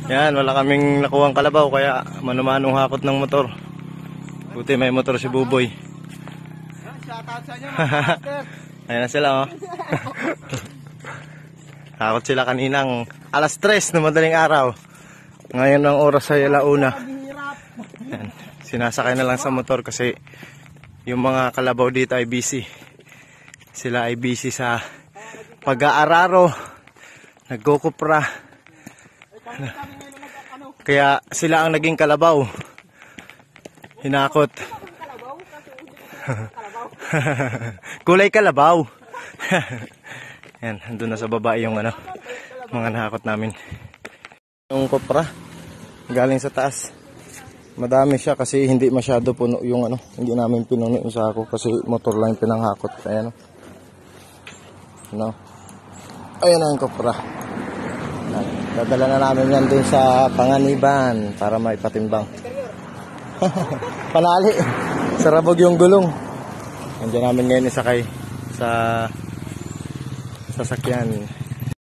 Yan, wala kaming nakuhang kalabaw kaya manumanong hakot ng motor. Buti may motor si Buboy. Ayan na sila, oh. Hakot sila kaninang alas 3 na madaling araw. Ngayon ang oras ay alauna. Yan. Sinasakay na lang sa motor kasi yung mga kalabaw dito ay busy. Sila ay busy sa pag-aararo, nagkukupra. Kaya sila ang naging kalabaw. Hinakot. Kulay kalabaw. Yan, andun na sa baba yung ano, mga nahakot namin. Yung kopra galing sa taas. Madami siya kasi hindi masyado puno yung ano, hindi namin pinuno yung sako kasi motor lang yung pinanghakot. Ayan, no. Ayan na yung kopra. Dadala na namin yan dun sa Panganiban para maipatimbang. Panali. Sarabog yung gulong. Nandiyan namin ngayon isakay sa sasakyan.